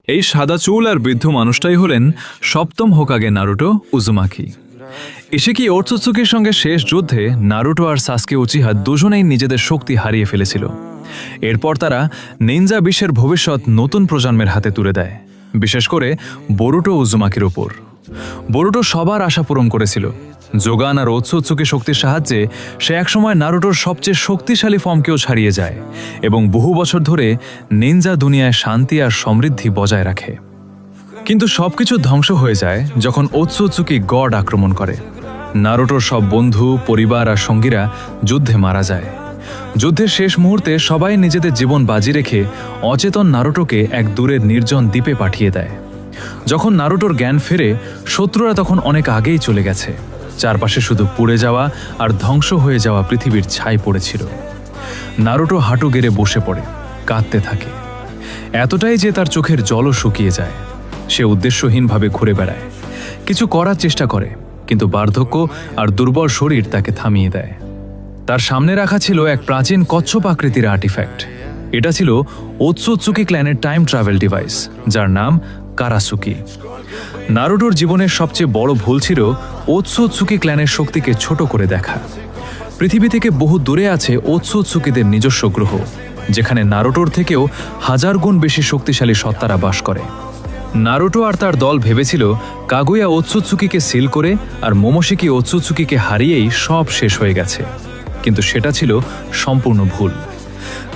এই সাদা চুল আর বৃদ্ধ মানুষটাই হলেন সপ্তম হোকাগে নারুটো উজুমাকি। ইশিকি ওটসুৎসুকির সঙ্গে শেষ যুদ্ধে নারুটো আর সাসকে উচিহা দুজনেই নিজেদের শক্তি হারিয়ে ফেলেছিল। এরপর তারা নিনজা বিশ্বের ভবিষ্যৎ নতুন প্রজন্মের হাতে তুলে দেয়, বিশেষ করে বোরুটো উজুমাকির ওপর। বোরুটো সবার আশা পূরণ করেছিল। জোগান আর ওটসুৎসুকি শক্তির সাহায্যে সে একসময় নারুটোর সবচেয়ে শক্তিশালী ফর্মকেও ছাড়িয়ে যায় এবং বহু বছর ধরে নিনজা দুনিয়ায় শান্তি আর সমৃদ্ধি বজায় রাখে। কিন্তু সবকিছু ধ্বংস হয়ে যায় যখন ওটসুৎসুকি গড আক্রমণ করে। নারুটোর সব বন্ধু, পরিবার আর সঙ্গীরা যুদ্ধে মারা যায়। যুদ্ধের শেষ মুহূর্তে সবাই নিজেদের জীবন বাজি রেখে অচেতন নারুটোকে এক দূরের নির্জন দ্বীপে পাঠিয়ে দেয়। যখন নারুটোর জ্ঞান ফেরে, শত্রুরা তখন অনেক আগেই চলে গেছে। চারপাশে শুধু পুড়ে যাওয়া আর ধ্বংস হয়ে যাওয়া পৃথিবীর ছাই পড়েছিল। নারুটো হাঁটু গেড়ে বসে পড়ে, কাঁদতে থাকে, এতটাই যে তার চোখের জলও শুকিয়ে যায়। সে উদ্দেশ্যহীনভাবে ঘুরে বেড়ায়, কিছু করার চেষ্টা করে, কিন্তু বার্ধক্য আর দুর্বল শরীর তাকে থামিয়ে দেয়। তার সামনে রাখা ছিল এক প্রাচীন কচ্ছপ আকৃতির আর্টিফ্যাক্ট। এটা ছিল ওটসুৎসুকি ক্ল্যানের টাইম ট্রাভেল ডিভাইস, যার নাম কারাসুকি। নারুটোর জীবনের সবচেয়ে বড় ভুল ছিল ওটসুৎসুকি ক্ল্যানের শক্তিকে ছোট করে দেখা। পৃথিবী থেকে বহু দূরে আছে ওটসুৎসুকিদের নিজস্ব গ্রহ, যেখানে নারুটোর থেকেও 1000 গুণ বেশি শক্তিশালী সত্তারা বাস করে। নারুটো আর তার দল ভেবেছিল কাগুয়া ওটসুৎসুকিকে সিল করে আর মোমোশিকি ওটসুৎসুকিকে হারিয়েই সব শেষ হয়ে গেছে, কিন্তু সেটা ছিল সম্পূর্ণ ভুল।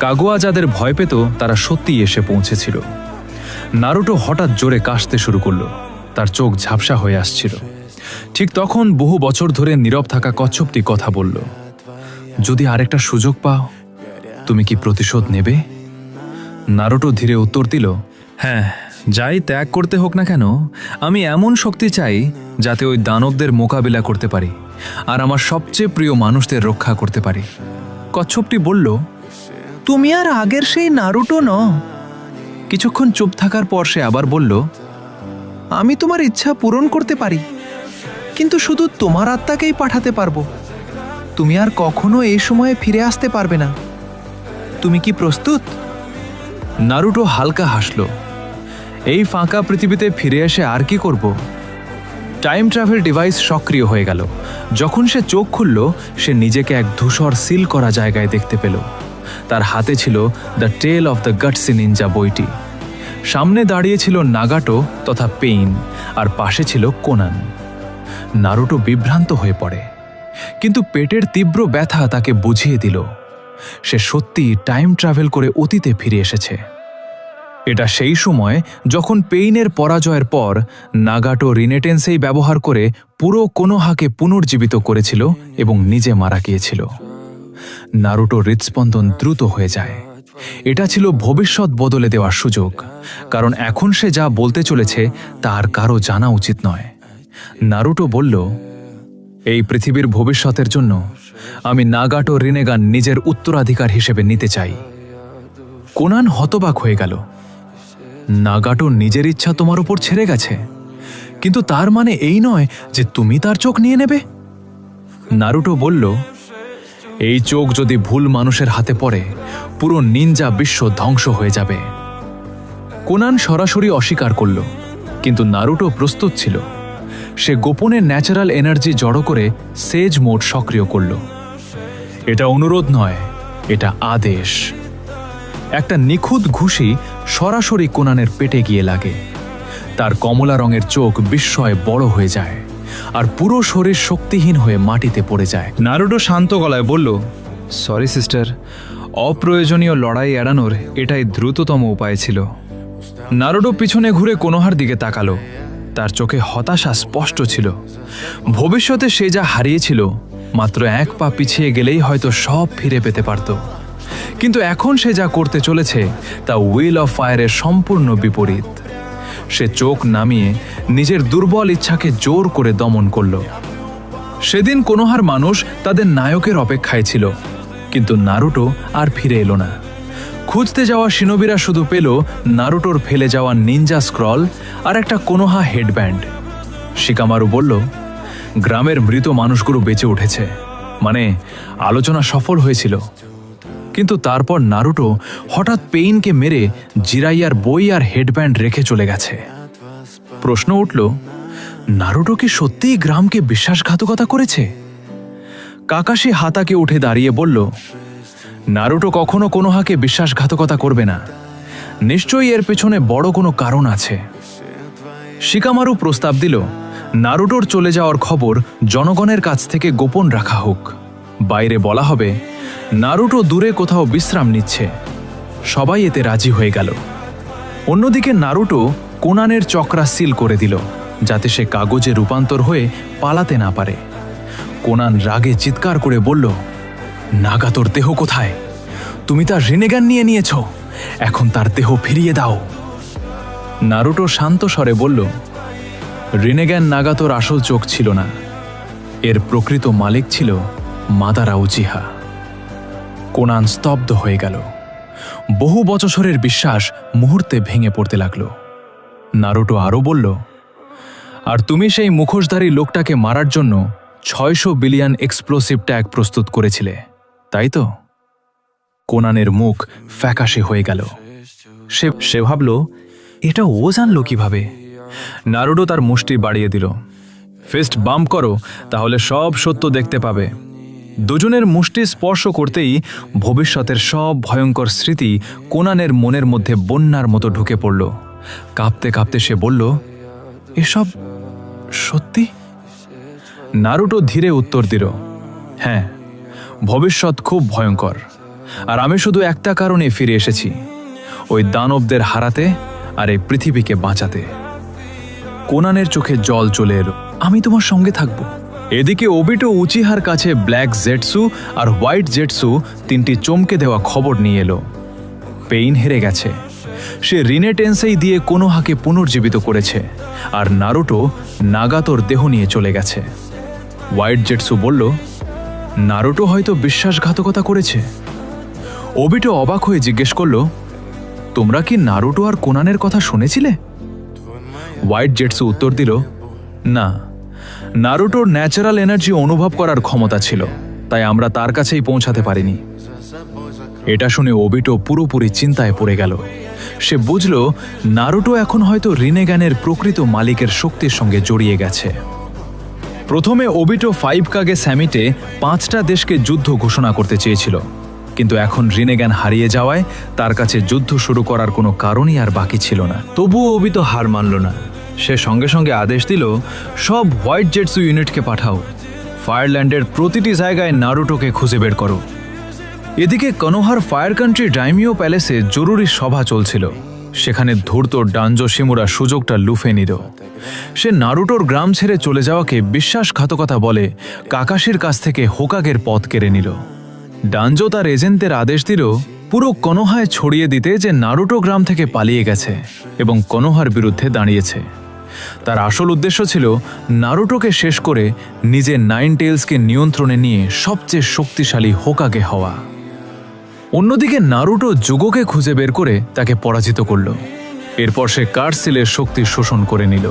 কাগুয়া যাদের ভয় পেত তারা সত্যিই এসে পৌঁছেছিল। নারুটো হঠাৎ জোরে কাশতে শুরু করলো, তার চোখ ঝাপসা হয়ে আসছিল। ঠিক তখন বহু বছর ধরে নীরব থাকা কচ্ছপটি কথা বলল, যদি আরেকটা সুযোগ পাও, তুমি কি প্রতিশোধ নেবে? নারুটো ধীরে উত্তর দিল, হ্যাঁ, যাই ত্যাগ করতে হোক না কেন, আমি এমন শক্তি চাই যাতে ওই দানবদের মোকাবিলা করতে পারি আর আমার সবচেয়ে প্রিয় মানুষদের রক্ষা করতে পারি। কচ্ছপটি বলল, তুমি আর আগের সেই নারুটো নও। কিছুক্ষণ চুপ থাকার পর সে আবার বলল, আমি তোমার ইচ্ছা পূরণ করতে পারি, কিন্তু শুধু তোমার আত্মাকেই পাঠাতে পারবো। তুমি আর কখনো এই সময়ে ফিরে আসতে পারবে না। তুমি কি প্রস্তুত? নারুটো হালকা হাসল। এই ফাঁকা পৃথিবীতে ফিরে এসে আর কি করব? টাইম ট্রাভেল ডিভাইস সক্রিয় হয়ে গেল। যখন সে চোখ খুলল, সে নিজেকে এক ধূসর সিল করা জায়গায় দেখতে পেল। তার হাতে ছিল the tale of the gutsy ninja বইটি। সামনে দাঁড়িয়ে ছিল নাগাটো তথা পেইন, আর পাশে ছিল কোনান। নারুটো বিভ্রান্ত হয়ে পড়ে, কিন্তু পেটের তীব্র ব্যথা তাকে বুঝিয়ে দিল সে সত্যি টাইম ট্রাভেল করে অতীতে ফিরে এসেছে। এটা সেই সময় যখন পেইনের পরাজয়ের পর নাগাটো রিনেটেন্সেই ব্যবহার করে পুরো কোনোহাকে পুনর্জীবিত করেছিল এবং নিজে মারা গিয়েছিল। নারুটোর হৃৎস্পন্দন দ্রুত হয়ে যায়। এটা ছিল ভবিষ্যৎ বদলে দেওয়ার সুযোগ, কারণ এখন সে যা বলতে চলেছে তার কারো জানা উচিত নয়। নারুটো বলল, এই পৃথিবীর ভবিষ্যতের জন্য আমি নাগাটো রিনেগান নিজের উত্তরাধিকার হিসেবে নিতে চাই। কোনান হতবাক হয়ে গেল। নাগাটো নিজের ইচ্ছা তোমার উপর ছেড়ে গেছে, কিন্তু তার মানে এই নয় যে তুমি তার চোখ নিয়ে নেবে। নারুটো বলল, এই চোখ যদি ভুল মানুষের হাতে পড়ে, পুরো নিনজা বিশ্ব ধ্বংস হয়ে যাবে। কোনান সরাসরি অস্বীকার করল, কিন্তু নারুটো প্রস্তুত ছিল। সে গোপনে ন্যাচারাল এনার্জি জড়ো করে সেজ মোড সক্রিয় করল। এটা অনুরোধ নয়, এটা আদেশ। একটা নিখুঁত ঘুষি সরাসরি কোনানের পেটে গিয়ে লাগে। তার কমলা রঙের চোখ বিস্ময়ে বড় হয়ে যায় আর পুরো শরীর শক্তিহীন হয়ে মাটিতে পড়ে যায়। নারুটো শান্ত গলায় বলল, সরি সিস্টার, অপ্রয়োজনীয় লড়াই এড়ানোর এটাই দ্রুততম উপায় ছিল। নারুটো পিছনে ঘুরে কোনোহার দিকে তাকালো। তার চোখে হতাশা স্পষ্ট ছিল। ভবিষ্যতে সে যা হারিয়েছিল, মাত্র এক পা পিছিয়ে গেলেই হয়তো সব ফিরে পেতে পারত। কিন্তু এখন সে যা করতে চলেছে তা হুইল অফ ফায়ারের সম্পূর্ণ বিপরীত। সে চোখ নামিয়ে নিজের দুর্বল ইচ্ছাকে জোর করে দমন করল। সেদিন কোনোহার মানুষ তাদের নায়কের অপেক্ষায় ছিল, কিন্তু নারুটো আর ফিরে এলো না। খুঁজতে যাওয়া শিনোবিরা শুধু পেল নারুটোর ফেলে যাওয়া নিনজা স্ক্রল আর একটা কোনোহা হেডব্যান্ড। শিকামারু বলল, গ্রামের মৃত মানুষগুলো বেঁচে উঠেছে, মানে আলোচনা সফল হয়েছিল। কিন্তু তারপর নারুটো হঠাৎ পেইনকে মেরে জিরাইয়ার বই আর হেডব্যান্ড রেখে চলে গেছে। প্রশ্ন উঠল, নারুটো কি সত্যিই গ্রামকে বিশ্বাসঘাতকতা করেছে? কাকাশি হাতাকে উঠে দাঁড়িয়ে বলল, নারুটো কখনো কোনোহাকে বিশ্বাসঘাতকতা করবে না। নিশ্চয়ই এর পেছনে বড় কোনো কারণ আছে। শিকামারু প্রস্তাব দিল, নারুটোর চলে যাওয়ার খবর জনগণের কাছ থেকে গোপন রাখা হোক। বাইরে বলা হবে নারুটো দূরে কোথাও বিশ্রাম নিচ্ছে। সবাই এতে রাজি হয়ে গেল। অন্যদিকে নারুটো কোনানের চক্রা সিল করে দিল, যাতে সে কাগজে রূপান্তর হয়ে পালাতে না পারে। কোনান রাগে চিৎকার করে বলল, নাগাতোর দেহ কোথায়? তুমি তার রিনেগান নিয়ে নিয়েছ, এখন তার দেহ ফিরিয়ে দাও। নারুটো শান্ত স্বরে বলল, রিনেগান নাগাতোর আসল চোখ ছিল না, এর প্রকৃত মালিক ছিল মাদারা উচিহা। কোনান স্তব্ধ হয়ে গেল। বহু বছরের বিশ্বাস মুহূর্তে ভেঙে পড়তে লাগল। নারুটো আরও বলল, আর তুমি সেই মুখোশধারী লোকটাকে মারার জন্য 600 বিলিয়ন এক্সপ্লোসিভ ট্যাগ প্রস্তুত করেছিলে, তাই তো? কোনানের মুখ ফ্যাকাশে হয়ে গেল। সে ভাবল, এটা ও জানল কিভাবে? নারুটো তার মুষ্টি বাড়িয়ে দিল। ফিস্ট বাম্প করো, তাহলে সব সত্য দেখতে পাবে। দুজনের মুষ্টি স্পর্শ করতেই ভবিষ্যতের সব ভয়ঙ্কর স্মৃতি কোনানের মনের মধ্যে বন্যার মতো ঢুকে পড়ল। কাঁপতে কাঁপতে সে বলল, এসব সত্যি? নারুটো ধীরে উত্তর দিল, হ্যাঁ, ভবিষ্যৎ খুব ভয়ঙ্কর। আর আমি শুধু একটা কারণে ফিরে এসেছি, ওই দানবদের হারাতে আর এই পৃথিবীকে বাঁচাতে। কোনানের চোখে জল চলে এলো। আমি তোমার সঙ্গে থাকব। এদিকে ওবিটো উচিহার কাছে ব্ল্যাক জেটসু আর হোয়াইট জেটসু তিনটি চমকে দেওয়া খবর নিয়ে এলো। পেইন হেরে গেছে। সে রিনে টেন্সেই দিয়ে কোনোহাকে পুনর্জীবিত করেছে, আর নারুটো নাগাতোর দেহ নিয়ে চলে গেছে। হোয়াইট জেটসু বলল, নারুটো হয়তো বিশ্বাসঘাতকতা করেছে। ওবিটো অবাক হয়ে জিজ্ঞেস করল, তোমরা কি নারুটো আর কোনানের কথা শুনেছিলে? হোয়াইট জেটসু উত্তর দিল, না, নারুটোর ন্যাচারাল এনার্জি অনুভব করার ক্ষমতা ছিল, তাই আমরা তার কাছেই পৌঁছাতে পারিনি। এটা শুনে ওবিটো পুরোপুরি চিন্তায় পড়ে গেল। সে বুঝল নারুটো এখন হয়তো রিনেগানের প্রকৃত মালিকের শক্তির সঙ্গে জড়িয়ে গেছে। প্রথমে ওবিটো 5 কাগে স্যামিটে 5টা দেশকে যুদ্ধ ঘোষণা করতে চেয়েছিল, কিন্তু এখন রিনেগান হারিয়ে যাওয়ায় তার কাছে যুদ্ধ শুরু করার কোনো কারণই আর বাকি ছিল না। তবুও ওবিটো হার মানল না। সে সঙ্গে সঙ্গে আদেশ দিল, সব হোয়াইট জেটসু ইউনিটকে পাঠাও। ফায়ারল্যান্ডের প্রতিটি জায়গায় নারুটোকে খুঁজে বের করো। এদিকে কনোহার ফায়ার কান্ট্রি ডাইমিও প্যালেসে জরুরি সভা চলছিল। সেখানে ধূর্ত ডানজো শিমুরা সুযোগটা লুফে নিল। সে নারুটোর গ্রাম ছেড়ে চলে যাওয়াকে বিশ্বাসঘাতকতা বলে কাকাশির কাছ থেকে হোকাগের পথ কেড়ে নিল। ডানজো তার এজেন্টদের আদেশ দিল পুরো কনোহায় ছড়িয়ে দিতে যে নারুটো গ্রাম থেকে পালিয়ে গেছে এবং কনোহার বিরুদ্ধে দাঁড়িয়েছে। তার আসল উদ্দেশ্য ছিল নারুটোকে শেষ করে নিজে 9 টেলসকে নিয়ন্ত্রণে নিয়ে সবচেয়ে শক্তিশালী হোকাগে হওয়া। অন্যদিকে নারুটো জুগোকে খুঁজে বের করে তাকে পরাজিত করল। এরপর সে কার্সিলের শক্তি শোষণ করে নিল,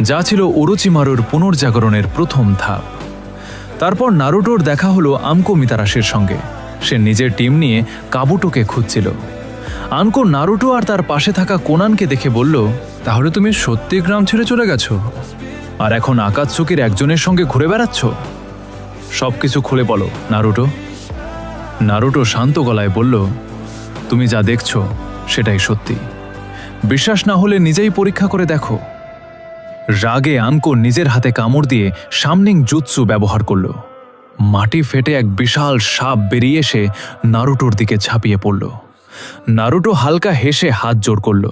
যা ছিল ওরোচিমারুর পুনর্জাগরণের প্রথম ধাপ। তারপর নারুটোর দেখা হলো আমকো মিতারাশির সঙ্গে। সে নিজের টিম নিয়ে কাবুটোকে খুঁজছিল। আনকো নারুটো আর তার পাশে থাকা কোনানকে দেখে বলল, তাহলে তুমি সত্যি গ্রাম ছেড়ে চলে গেছো আর এখন আকাতসুকির একজনের সঙ্গে ঘুরে বেড়াচ্ছ? সবকিছু খুলে বলো নারুটো। নারুটো শান্ত গলায় বলল, তুমি যা দেখছো সেটাই সত্যি। বিশ্বাস না হলে নিজেই পরীক্ষা করে দেখো। রাগে আনকো নিজের হাতে কামড় দিয়ে সামনিং জুৎসু ব্যবহার করল। মাটি ফেটে এক বিশাল সাপ বেরিয়ে এসে নারুটোর দিকে ঝাঁপিয়ে পড়ল। নারুটো হালকা হেসে হাত জোড় করল।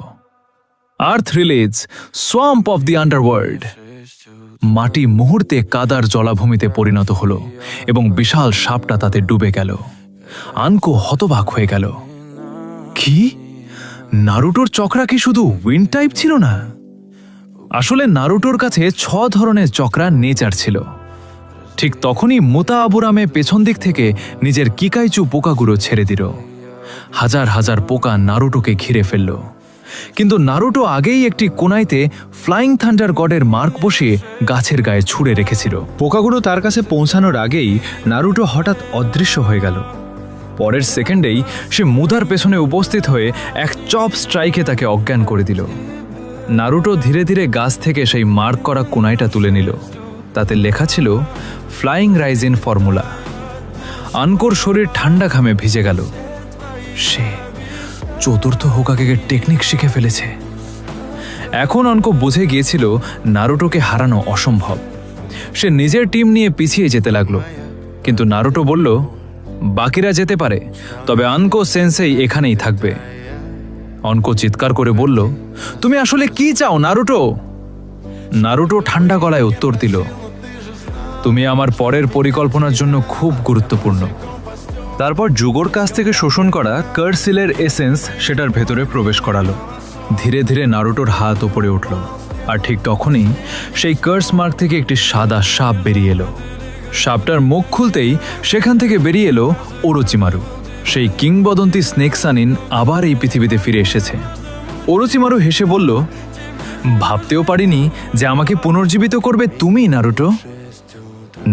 Earth release, swamp of the underworld. মাটি মুহূর্তে কাদার জলাভূমিতে পরিণত হল এবং বিশাল সাপটা তাতে ডুবে গেল। আনকো হতবাক হয়ে গেল। কি? নারুটোর চক্রা কি শুধু উইন্ড টাইপ ছিল না? আসলে নারুটোর কাছে 6 ধরনের চক্রা নেচার ছিল। ঠিক তখনই মুতা আবুরামে পেছন দিক থেকে নিজের কিকাইচু পোকাগুলো ছেড়ে দিল। হাজার হাজার পোকা নারুটোকে ঘিরে ফেলল, কিন্তু নারুটো আগেই একটি কোনাইতে ফ্লাইং থান্ডার গডের মার্ক বসিয়ে গাছের গায়ে ছুঁড়ে রেখেছিল। পোকাগুলো তার কাছে পৌঁছানোর আগেই নারুটো হঠাৎ অদৃশ্য হয়ে গেল। পরের সেকেন্ডেই সে মুদার পেছনে উপস্থিত হয়ে এক চপ স্ট্রাইকে তাকে অজ্ঞান করে দিল। নারুটো ধীরে ধীরে গাছ থেকে সেই মার্ক করা কুনাইটা তুলে নিল। তাতে লেখা ছিল ফ্লাইং রাইজিন ফর্মুলা। আনকোর শরীর ঠান্ডা ঘামে ভিজে গেল। সে চতুর্থ হোকাগের টেকনিক শিখে ফেলেছে। এখন আনকো বুঝে গিয়েছিল নারুটোকে হারানো অসম্ভব। সে নিজের টিম নিয়ে পিছিয়ে যেতে লাগলো, কিন্তু নারুটো বলল, বাকিরা যেতে পারে, তবে আনকো সেন্সেই এখানেই থাকবে। অনকো চিৎকার করে বলল, তুমি আসলে কি চাও নারুটো? নারুটো ঠান্ডা গলায় উত্তর দিল, তুমি আমার পরের পরিকল্পনার জন্য খুব গুরুত্বপূর্ণ। তারপর যুগোর কাছ থেকে শোষণ করা কার্সিলের এসেন্স সেটার ভেতরে প্রবেশ করালো। ধীরে ধীরে নারুটোর হাত উপরে উঠল, আর ঠিক তখনই সেই কার্স মার্ক থেকে একটি সাদা সাপ বেরিয়ে এলো। সাপটার মুখ খুলতেই সেখান থেকে বেরিয়ে এলো ওরোচিমারু। সেই কিংবদন্তি স্নেক সানিন আবার এই পৃথিবীতে ফিরে এসেছে। ওরোচিমারু হেসে বলল, ভাবতেও পারিনি যে আমাকে পুনর্জীবিত করবে তুমি নারুটো।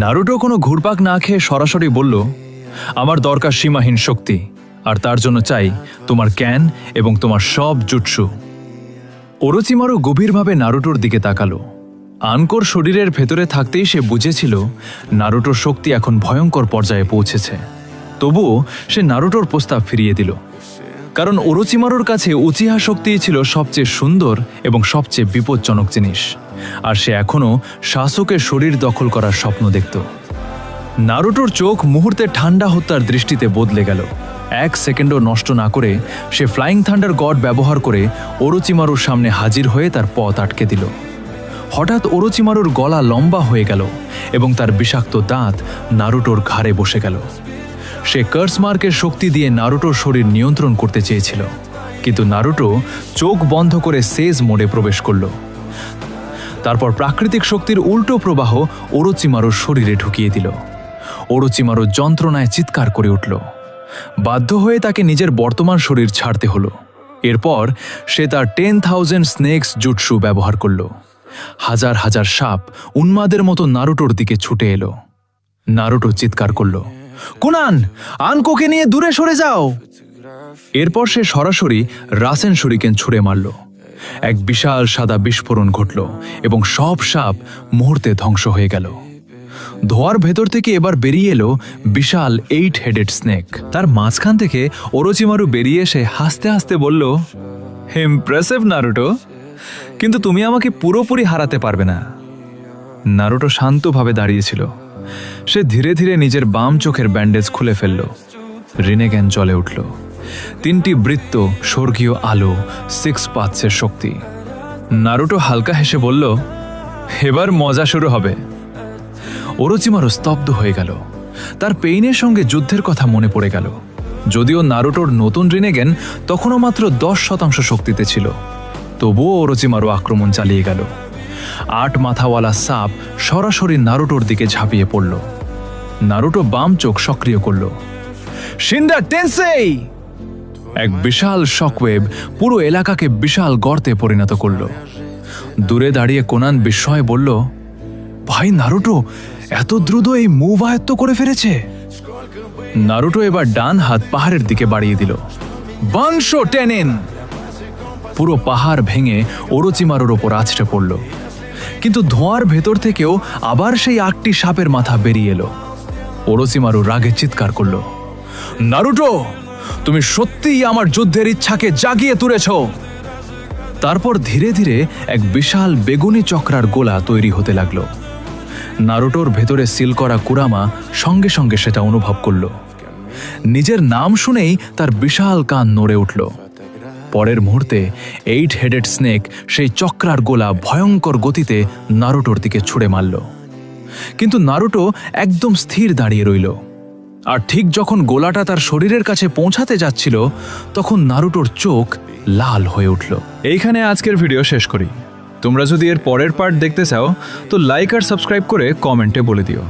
নারুটো কোনো ঘুরপাক না খেয়ে সরাসরি বলল, আমার দরকার সীমাহীন শক্তি, আর তার জন্য চাই তোমার জ্ঞান এবং তোমার সব জুটসু। ওরোচিমারু গভীরভাবে নারুটোর দিকে তাকালো। আনকোর শরীরের ভেতরে থাকতেই সে বুঝেছিল নারুটোর শক্তি এখন ভয়ঙ্কর পর্যায়ে পৌঁছেছে। তবুও সে নারুটোর প্রস্তাব ফিরিয়ে দিল, কারণ ওরোচিমারুর কাছে উচিহা শক্তিই ছিল সবচেয়ে সুন্দর এবং সবচেয়ে বিপজ্জনক জিনিস, আর সে এখনও শাসকের শরীর দখল করার স্বপ্ন দেখত। নারুটোর চোখ মুহূর্তে ঠান্ডা হত্যার দৃষ্টিতে বদলে গেল। এক সেকেন্ডও নষ্ট না করে সে ফ্লাইং থান্ডার গড ব্যবহার করে ওরোচিমারুর সামনে হাজির হয়ে তার পথ আটকে দিল। হঠাৎ ওরোচিমারুর গলা লম্বা হয়ে গেল এবং তার বিষাক্ত দাঁত নারুটোর ঘাড়ে বসে গেল। সে কার্স মার্কের শক্তি দিয়ে নারুটোর শরীর নিয়ন্ত্রণ করতে চেয়েছিল, কিন্তু নারুটো চোখ বন্ধ করে সেজ মোডে প্রবেশ করল। তারপর প্রাকৃতিক শক্তির উল্টো প্রবাহ ওরোচিমারুর শরীরে ঢুকিয়ে দিল। ওরোচিমারু যন্ত্রণায় চিৎকার করে উঠল। বাধ্য হয়ে তাকে নিজের বর্তমান শরীর ছাড়তে হলো। এরপর সে তার 10,000 স্নেকস জুটসু ব্যবহার করল। হাজার হাজার সাপ উন্মাদের মতো নারুটোর দিকে ছুটে এলো। নারুটো চিৎকার করল, কুনান, আনকোকে নিয়ে দূরে সরে যাও। এরপর সে সরাসরি রাসেন শুরিকেন ছুঁড়ে মারল। এক বিশাল সাদা বিস্ফোরণ ঘটল এবং সব সাপ মুহূর্তে ধ্বংস হয়ে গেল। ধোয়ার ভেতর থেকে এবার বেরিয়ে এলো বিশাল 8 হেডেড স্নেক। তার মাঝখান থেকে ওরোচিমারু বেরিয়ে এসে হাসতে হাসতে বলল, ইমপ্রেসিভ নারুটো, কিন্তু তুমি আমাকে পুরোপুরি হারাতে পারবে না। নারুটো শান্তভাবে দাঁড়িয়েছিল। সে ধীরে ধীরে নিজের বাম চোখের ব্যান্ডেজ খুলে ফেলল। রিনেগ্যান জ্বলে উঠল। 3টি বৃত্ত, স্বর্গীয় আলো, 6 পাথসের শক্তি। নারুটো হালকা হেসে বলল, এবার মজা শুরু হবে। ওরোচিমারু স্তব্ধ হয়ে গেল। তার পেইনের সঙ্গে যুদ্ধের কথা মনে পড়ে গেল। যদিও নারুটোর নতুন রিনেগ্যান তখনও মাত্র 10% শক্তিতে ছিল, তবুও ওরোচিমারু আক্রমণ চালিয়ে গেল। 8 মাথাওয়ালা সাপ সরাসরি নারুটোর দিকে ঝাঁপিয়ে পড়ল। নারুটো বাম চোখ সক্রিয় করল। শিন্ডা টেনসেই! এক বিশাল শকওয়েভ পুরো এলাকাকে বিশাল গর্তে পরিণত করল। দূরে দাঁড়িয়ে কোনান বিস্ময়ে বলল, ভাই নারুটো এত দ্রুত এই মুভ আয়ত্ত করে ফেলেছে। নারুটো এবার ডান হাত পাহাড়ের দিকে বাড়িয়ে দিল। বানশো টেনেন! পুরো পাহাড় ভেঙে ওরোচিমারুর ওপর আছড়ে পড়ল। কিন্তু ধোঁয়ার ভেতর থেকেও আবার সেই 8টি সাপের মাথা বেরিয়ে এলো। ওরোচিমারু রাগে চিৎকার করল, নারুটো, তুমি সত্যিই আমার যুদ্ধের ইচ্ছাকে জাগিয়ে তুলেছ। তারপর ধীরে ধীরে এক বিশাল বেগুনি চক্রার গোলা তৈরি হতে লাগলো। নারুটোর ভেতরে সিল করা কুরামা সঙ্গে সঙ্গে সেটা অনুভব করল। নিজের নাম শুনেই তার বিশাল কান নড়ে উঠল। পরের মুহূর্তে 8 হেডেড স্নেক সেই চক্রার গোলা ভয়ঙ্কর গতিতে নারুটোর দিকে ছুঁড়ে মারল। কিন্তু নারুটো একদম স্থির দাঁড়িয়ে রইল। আর ঠিক যখন গোলাটা তার শরীরের কাছে পৌঁছাতে যাচ্ছিল, তখন নারুটোর চোখ লাল হয়ে উঠল। এইখানে আজকের ভিডিও শেষ করি। তোমরা যদি এর পরের পার্ট দেখতে চাও তো লাইক আর সাবস্ক্রাইব করে কমেন্টে বলে দিও।